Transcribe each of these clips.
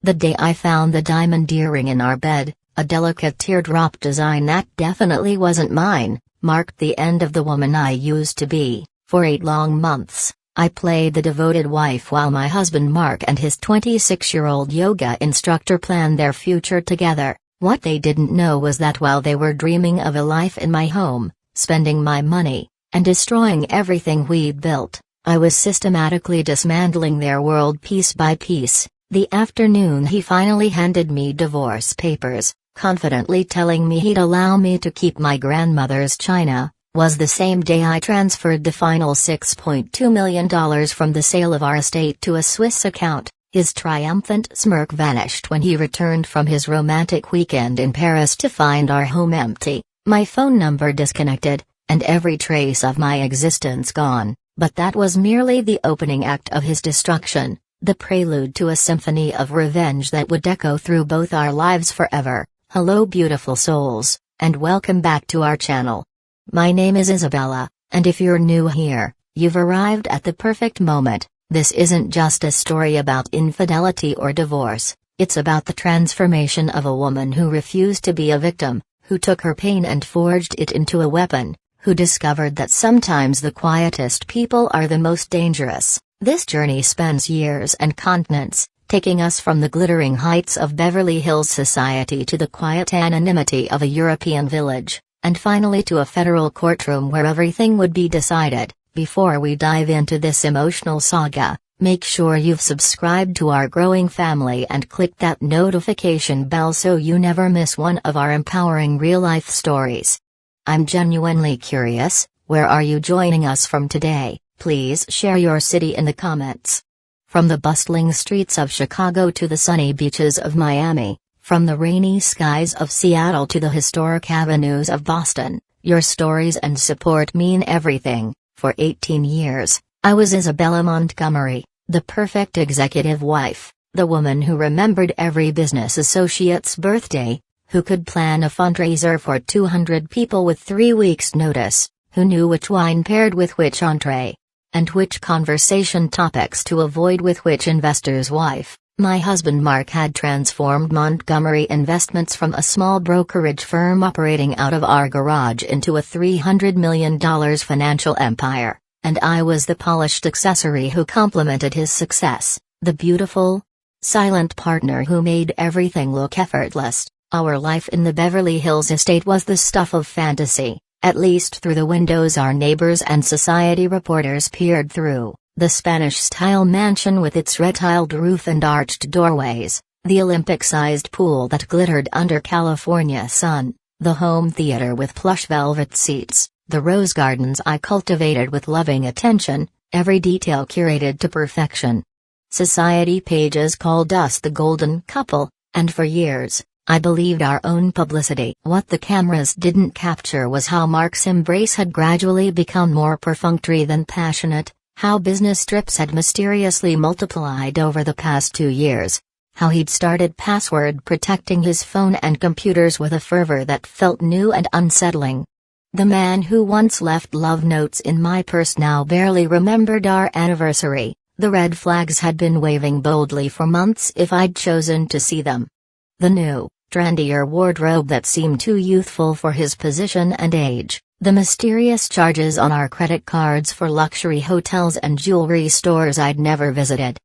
The day I found the diamond earring in our bed, a delicate teardrop design that definitely wasn't mine, marked the end of the woman I used to be. For 8 long months, I played the devoted wife while my husband Mark and his 26-year-old yoga instructor planned their future together. What they didn't know was that while they were dreaming of a life in my home, spending my money, and destroying everything we'd built, I was systematically dismantling their world piece by piece. The afternoon he finally handed me divorce papers, confidently telling me he'd allow me to keep my grandmother's china, was the same day I transferred the final $6.2 million from the sale of our estate to a Swiss account. His triumphant smirk vanished when he returned from his romantic weekend in Paris to find our home empty, my phone number disconnected, and every trace of my existence gone. But that was merely the opening act of his destruction, the prelude to a symphony of revenge that would echo through both our lives forever. Hello beautiful souls, and welcome back to our channel. My name is Isabella, and if you're new here, you've arrived at the perfect moment. This isn't just a story about infidelity or divorce, it's about the transformation of a woman who refused to be a victim, who took her pain and forged it into a weapon, who discovered that sometimes the quietest people are the most dangerous. This journey spans years and continents, taking us from the glittering heights of Beverly Hills society to the quiet anonymity of a European village, and finally to a federal courtroom where everything would be decided. Before we dive into this emotional saga, make sure you've subscribed to our growing family and click that notification bell so you never miss one of our empowering real-life stories. I'm genuinely curious, where are you joining us from today? Please share your city in the comments. From the bustling streets of Chicago to the sunny beaches of Miami, from the rainy skies of Seattle to the historic avenues of Boston, your stories and support mean everything. For 18 years, I was Isabella Montgomery, the perfect executive wife, the woman who remembered every business associate's birthday, who could plan a fundraiser for 200 people with 3 weeks' notice, who knew which wine paired with which entree, and which conversation topics to avoid with which investor's wife. My husband Mark had transformed Montgomery Investments from a small brokerage firm operating out of our garage into a $300 million financial empire, and I was the polished accessory who complemented his success, the beautiful, silent partner who made everything look effortless. Our life in the Beverly Hills estate was the stuff of fantasy, at least through the windows our neighbors and society reporters peered through. The Spanish-style mansion with its red-tiled roof and arched doorways, the Olympic-sized pool that glittered under California sun, the home theater with plush velvet seats, the rose gardens I cultivated with loving attention, every detail curated to perfection. Society pages called us the golden couple, and for years, I believed our own publicity. What the cameras didn't capture was how Mark's embrace had gradually become more perfunctory than passionate. How business trips had mysteriously multiplied over the past 2 years. How he'd started password protecting his phone and computers with a fervor that felt new and unsettling. The man who once left love notes in my purse now barely remembered our anniversary. The red flags had been waving boldly for months if I'd chosen to see them. The new, trendier wardrobe that seemed too youthful for his position and age. The mysterious charges on our credit cards for luxury hotels and jewelry stores I'd never visited.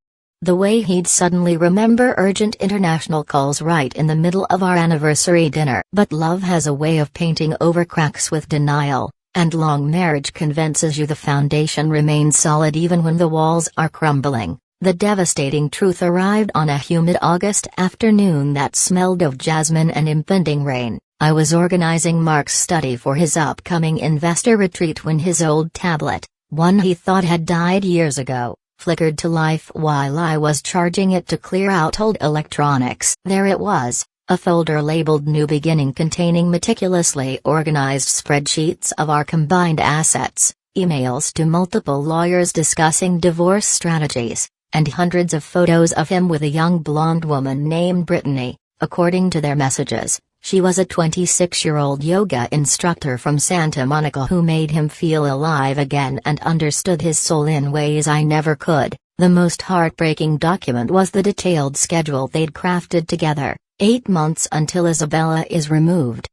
The way he'd suddenly remember urgent international calls right in the middle of our anniversary dinner. But love has a way of painting over cracks with denial, and long marriage convinces you the foundation remains solid even when the walls are crumbling. The devastating truth arrived on a humid August afternoon that smelled of jasmine and impending rain. I was organizing Mark's study for his upcoming investor retreat when his old tablet, one he thought had died years ago, flickered to life while I was charging it to clear out old electronics. There it was, a folder labeled New Beginning containing meticulously organized spreadsheets of our combined assets, emails to multiple lawyers discussing divorce strategies, and hundreds of photos of him with a young blonde woman named Brittany. According to their messages, she was a 26-year-old yoga instructor from Santa Monica who made him feel alive again and understood his soul in ways I never could. The most heartbreaking document was the detailed schedule they'd crafted together, 8 months until Isabella is removed.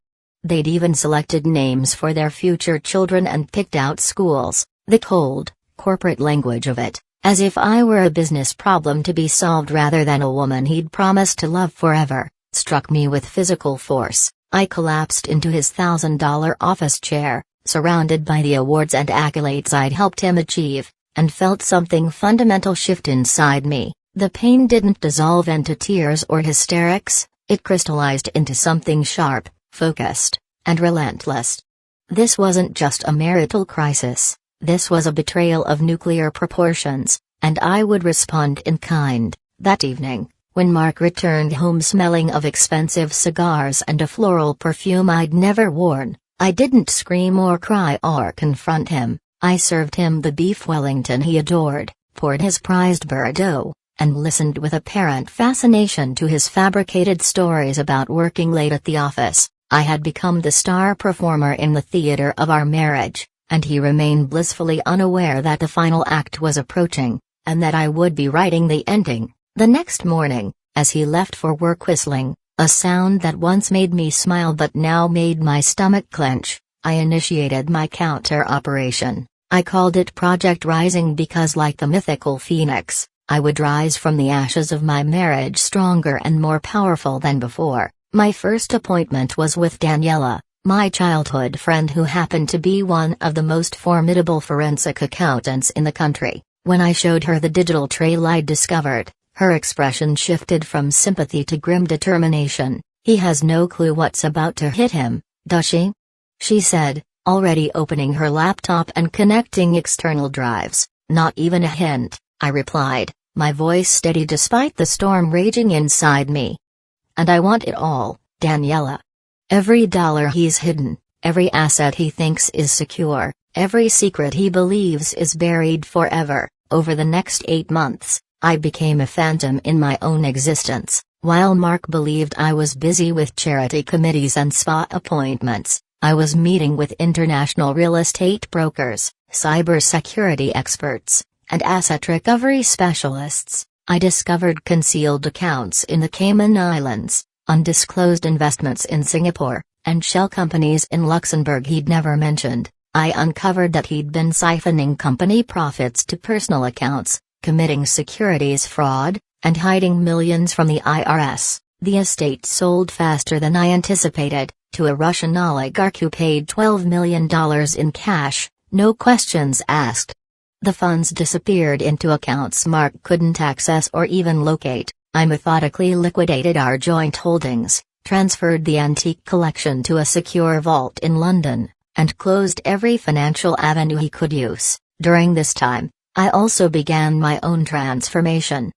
They'd even selected names for their future children and picked out schools. The cold, corporate language of it, as if I were a business problem to be solved rather than a woman he'd promised to love forever, struck me with physical force. I collapsed into his $1,000 office chair, surrounded by the awards and accolades I'd helped him achieve, and felt something fundamental shift inside me. The pain didn't dissolve into tears or hysterics, it crystallized into something sharp, focused, and relentless. This wasn't just a marital crisis, this was a betrayal of nuclear proportions, and I would respond in kind. That evening, when Mark returned home smelling of expensive cigars and a floral perfume I'd never worn, I didn't scream or cry or confront him. I served him the beef Wellington he adored, poured his prized Bordeaux, and listened with apparent fascination to his fabricated stories about working late at the office. I had become the star performer in the theater of our marriage, and he remained blissfully unaware that the final act was approaching, and that I would be writing the ending. The next morning, as he left for work whistling, a sound that once made me smile but now made my stomach clench, I initiated my counter-operation. I called it Project Rising because, like the mythical phoenix, I would rise from the ashes of my marriage stronger and more powerful than before. My first appointment was with Daniela, my childhood friend who happened to be one of the most formidable forensic accountants in the country. When I showed her the digital trail I'd discovered, her expression shifted from sympathy to grim determination. "He has no clue what's about to hit him, does she?" she said, already opening her laptop and connecting external drives. "Not even a hint," I replied, my voice steady despite the storm raging inside me. "And I want it all, Daniela. Every dollar he's hidden, every asset he thinks is secure, every secret he believes is buried forever." Over the next 8 months, I became a phantom in my own existence. While Mark believed I was busy with charity committees and spa appointments, I was meeting with international real estate brokers, cybersecurity experts, and asset recovery specialists. I discovered concealed accounts in the Cayman Islands, undisclosed investments in Singapore, and shell companies in Luxembourg he'd never mentioned. I uncovered that he'd been siphoning company profits to personal accounts, committing securities fraud, and hiding millions from the IRS. The estate sold faster than I anticipated, to a Russian oligarch who paid $12 million in cash, no questions asked. The funds disappeared into accounts Mark couldn't access or even locate. I methodically liquidated our joint holdings, transferred the antique collection to a secure vault in London, and closed every financial avenue he could use. During this time, I also began my own transformation.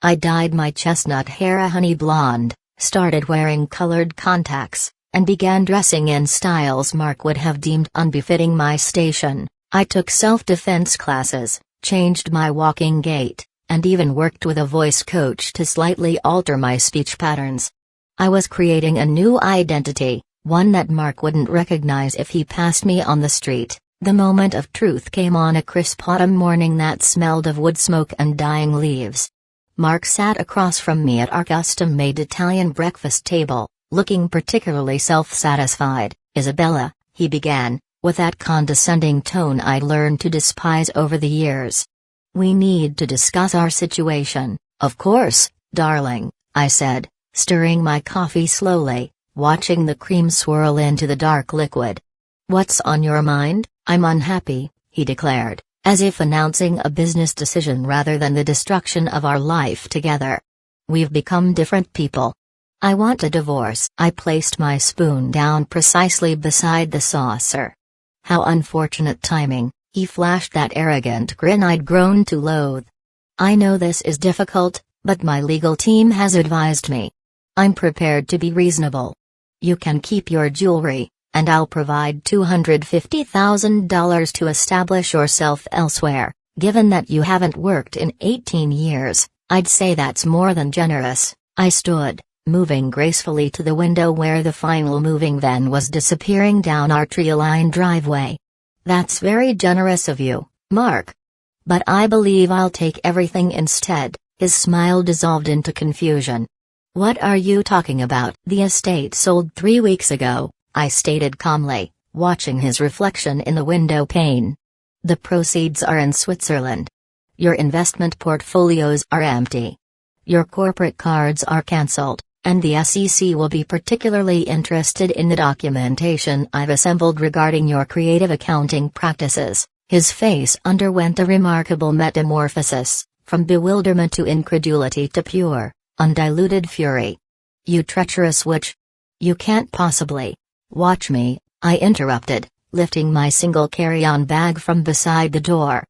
I dyed my chestnut hair a honey blonde, started wearing colored contacts, and began dressing in styles Mark would have deemed unbefitting my station. I took self-defense classes, changed my walking gait, and even worked with a voice coach to slightly alter my speech patterns. I was creating a new identity, one that Mark wouldn't recognize if he passed me on the street. The moment of truth came on a crisp autumn morning that smelled of wood smoke and dying leaves. Mark sat across from me at our custom-made Italian breakfast table, looking particularly self-satisfied. "Isabella," he began, with that condescending tone I'd learned to despise over the years. "We need to discuss our situation." "Of course, darling," I said, stirring my coffee slowly, watching the cream swirl into the dark liquid. "What's on your mind?" "I'm unhappy," he declared, as if announcing a business decision rather than the destruction of our life together. "We've become different people. I want a divorce." I placed my spoon down precisely beside the saucer. "How unfortunate timing," he flashed that arrogant grin I'd grown to loathe. "I know this is difficult, but my legal team has advised me. I'm prepared to be reasonable. You can keep your jewelry, and I'll provide $250,000 to establish yourself elsewhere. Given that you haven't worked in 18 years, I'd say that's more than generous." I stood, moving gracefully to the window where the final moving van was disappearing down our tree-lined driveway. "That's very generous of you, Mark. But I believe I'll take everything instead." His smile dissolved into confusion. "What are you talking about?" "The estate sold 3 weeks ago," I stated calmly, watching his reflection in the window pane. "The proceeds are in Switzerland. Your investment portfolios are empty. Your corporate cards are cancelled, and the SEC will be particularly interested in the documentation I've assembled regarding your creative accounting practices." His face underwent a remarkable metamorphosis, from bewilderment to incredulity to pure, undiluted fury. "You treacherous witch! You can't possibly—" "Watch me," I interrupted, lifting my single carry-on bag from beside the door.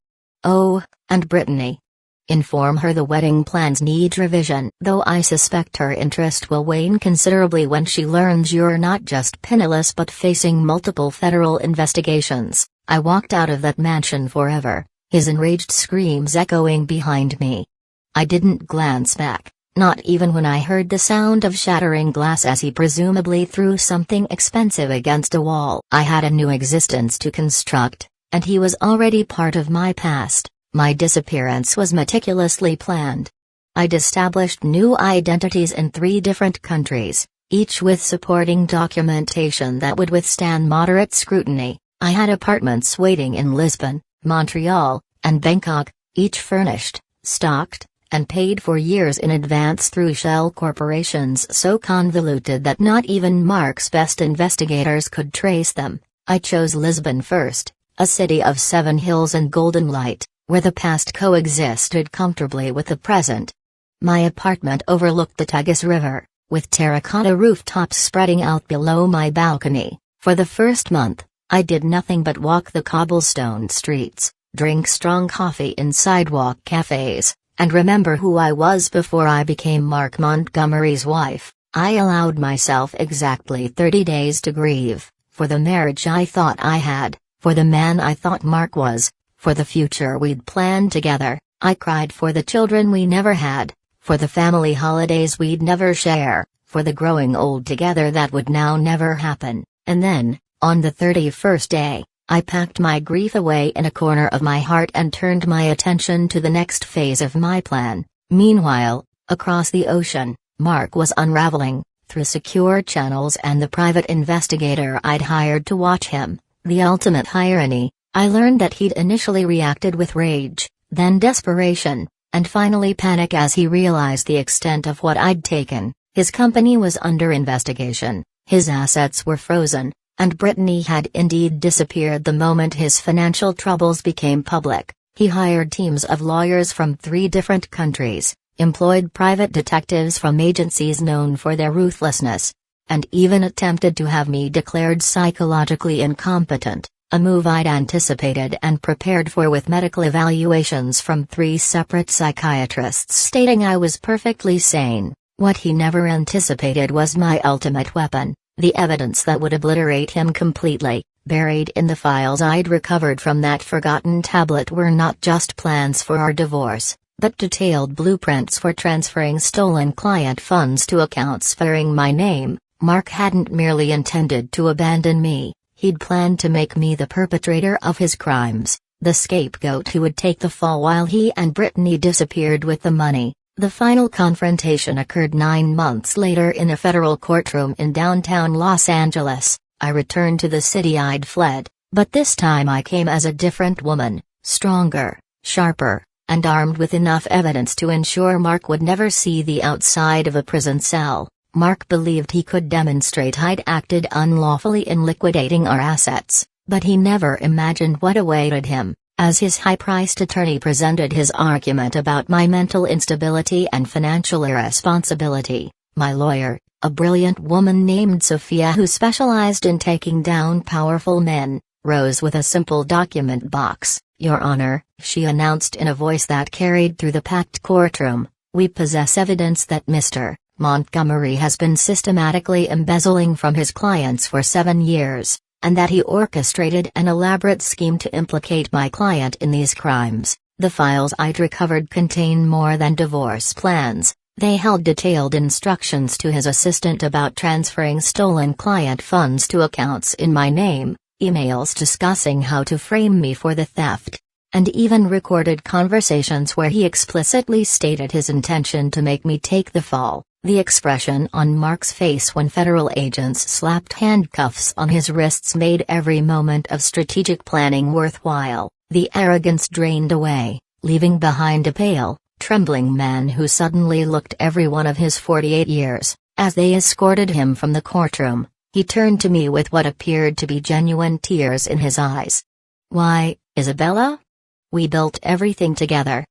"Oh, and Brittany. Inform her the wedding plans need revision." "Though I suspect her interest will wane considerably when she learns you're not just penniless but facing multiple federal investigations." I walked out of that mansion forever, his enraged screams echoing behind me. I didn't glance back, not even when I heard the sound of shattering glass as he presumably threw something expensive against a wall. I had a new existence to construct, and he was already part of my past. My disappearance was meticulously planned. I'd established new identities in 3 different countries, each with supporting documentation that would withstand moderate scrutiny. I had apartments waiting in Lisbon, Montreal, and Bangkok, each furnished, stocked, and paid for years in advance through shell corporations so convoluted that not even Mark's best investigators could trace them. I chose Lisbon first, a city of 7 hills and golden light, where the past coexisted comfortably with the present. My apartment overlooked the Tagus River, with terracotta rooftops spreading out below my balcony. For the first month, I did nothing but walk the cobblestone streets, drink strong coffee in sidewalk cafes, and remember who I was before I became Mark Montgomery's wife. I allowed myself exactly 30 days to grieve, for the marriage I thought I had, for the man I thought Mark was, for the future we'd planned together. I cried for the children we never had, for the family holidays we'd never share, for the growing old together that would now never happen. And then, on the 31st day, I packed my grief away in a corner of my heart and turned my attention to the next phase of my plan. Meanwhile, across the ocean, Mark was unraveling, through secure channels and the private investigator I'd hired to watch him. The ultimate irony, I learned that he'd initially reacted with rage, then desperation, and finally panic as he realized the extent of what I'd taken. His company was under investigation, his assets were frozen, and Brittany had indeed disappeared the moment his financial troubles became public. He hired teams of lawyers from 3 different countries, employed private detectives from agencies known for their ruthlessness, and even attempted to have me declared psychologically incompetent, a move I'd anticipated and prepared for with medical evaluations from 3 separate psychiatrists stating I was perfectly sane. What he never anticipated was my ultimate weapon, the evidence that would obliterate him completely. Buried in the files I'd recovered from that forgotten tablet were not just plans for our divorce, but detailed blueprints for transferring stolen client funds to accounts bearing my name. Mark hadn't merely intended to abandon me, he'd planned to make me the perpetrator of his crimes, the scapegoat who would take the fall while he and Brittany disappeared with the money. The final confrontation occurred 9 months later in a federal courtroom in downtown Los Angeles. I returned to the city I'd fled, but this time I came as a different woman, stronger, sharper, and armed with enough evidence to ensure Mark would never see the outside of a prison cell. Mark believed he could demonstrate I'd acted unlawfully in liquidating our assets, but he never imagined what awaited him. As his high-priced attorney presented his argument about my mental instability and financial irresponsibility, my lawyer, a brilliant woman named Sophia who specialized in taking down powerful men, rose with a simple document box. "Your Honor," she announced in a voice that carried through the packed courtroom, "we possess evidence that Mr. Montgomery has been systematically embezzling from his clients for 7 years. And that he orchestrated an elaborate scheme to implicate my client in these crimes." The files I'd recovered contain more than divorce plans. They held detailed instructions to his assistant about transferring stolen client funds to accounts in my name, emails discussing how to frame me for the theft, and even recorded conversations where he explicitly stated his intention to make me take the fall. The expression on Mark's face when federal agents slapped handcuffs on his wrists made every moment of strategic planning worthwhile. The arrogance drained away, leaving behind a pale, trembling man who suddenly looked every one of his 48 years. As they escorted him from the courtroom, he turned to me with what appeared to be genuine tears in his eyes. "Why, Isabella? We built everything together.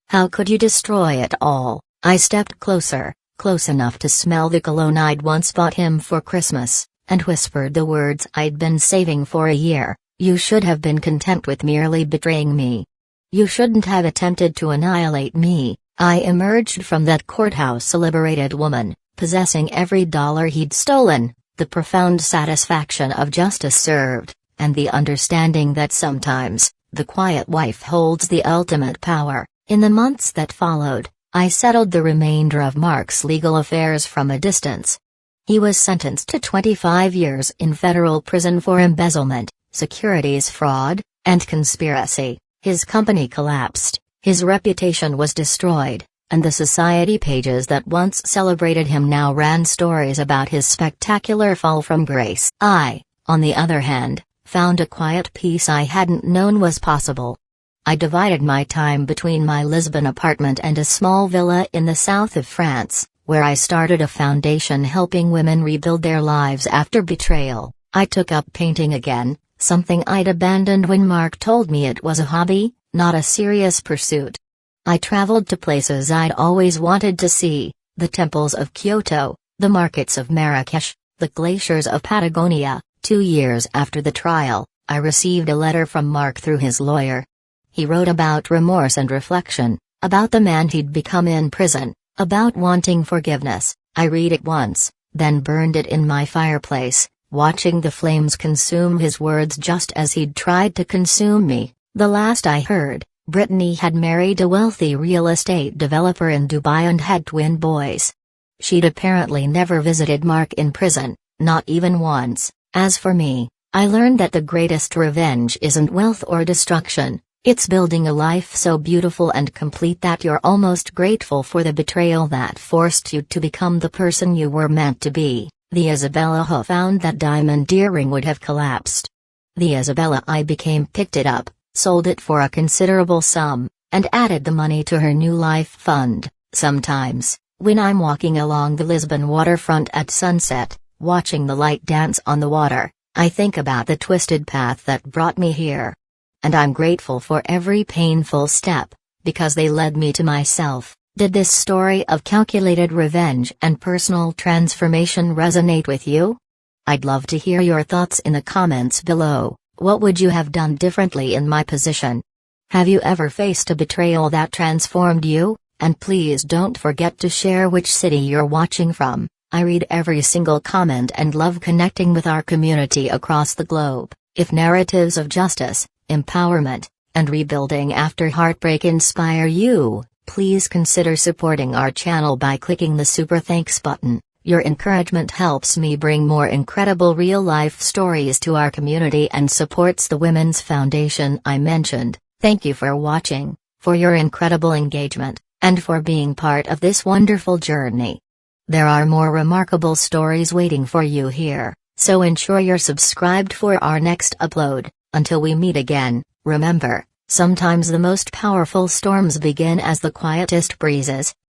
How could you destroy it all?" I stepped closer, close enough to smell the cologne I'd once bought him for Christmas, and whispered the words I'd been saving for a year. "You should have been content with merely betraying me. You shouldn't have attempted to annihilate me." I emerged from that courthouse a liberated woman, possessing every dollar he'd stolen, the profound satisfaction of justice served, and the understanding that sometimes, the quiet wife holds the ultimate power. In the months that followed, I settled the remainder of Mark's legal affairs from a distance. He was sentenced to 25 years in federal prison for embezzlement, securities fraud, and conspiracy. His company collapsed, his reputation was destroyed, and the society pages that once celebrated him now ran stories about his spectacular fall from grace. I, on the other hand, found a quiet peace I hadn't known was possible. I divided my time between my Lisbon apartment and a small villa in the south of France, where I started a foundation helping women rebuild their lives after betrayal. I took up painting again, something I'd abandoned when Mark told me it was a hobby, not a serious pursuit. I traveled to places I'd always wanted to see, the temples of Kyoto, the markets of Marrakesh, the glaciers of Patagonia. 2 years after the trial, I received a letter from Mark through his lawyer. He wrote about remorse and reflection, about the man he'd become in prison, about wanting forgiveness. I read it once, then burned it in my fireplace, watching the flames consume his words just as he'd tried to consume me. The last I heard, Brittany had married a wealthy real estate developer in Dubai and had twin boys. She'd apparently never visited Mark in prison, not even once. As for me, I learned that the greatest revenge isn't wealth or destruction, it's building a life so beautiful and complete that you're almost grateful for the betrayal that forced you to become the person you were meant to be. The Isabella who found that diamond earring would have collapsed. The Isabella I became picked it up, sold it for a considerable sum, and added the money to her new life fund. Sometimes, when I'm walking along the Lisbon waterfront at sunset, watching the light dance on the water, I think about the twisted path that brought me here. And I'm grateful for every painful step, because they led me to myself. Did this story of calculated revenge and personal transformation resonate with you? I'd love to hear your thoughts in the comments below. What would you have done differently in my position? Have you ever faced a betrayal that transformed you? And please don't forget to share which city you're watching from. I read every single comment and love connecting with our community across the globe. If narratives of justice, empowerment, and rebuilding after heartbreak inspire you, please consider supporting our channel by clicking the super thanks button. Your encouragement helps me bring more incredible real-life stories to our community and supports the Women's Foundation I mentioned. Thank you for watching, for your incredible engagement, and for being part of this wonderful journey. There are more remarkable stories waiting for you here, so ensure you're subscribed for our next upload. Until we meet again, remember, sometimes the most powerful storms begin as the quietest breezes.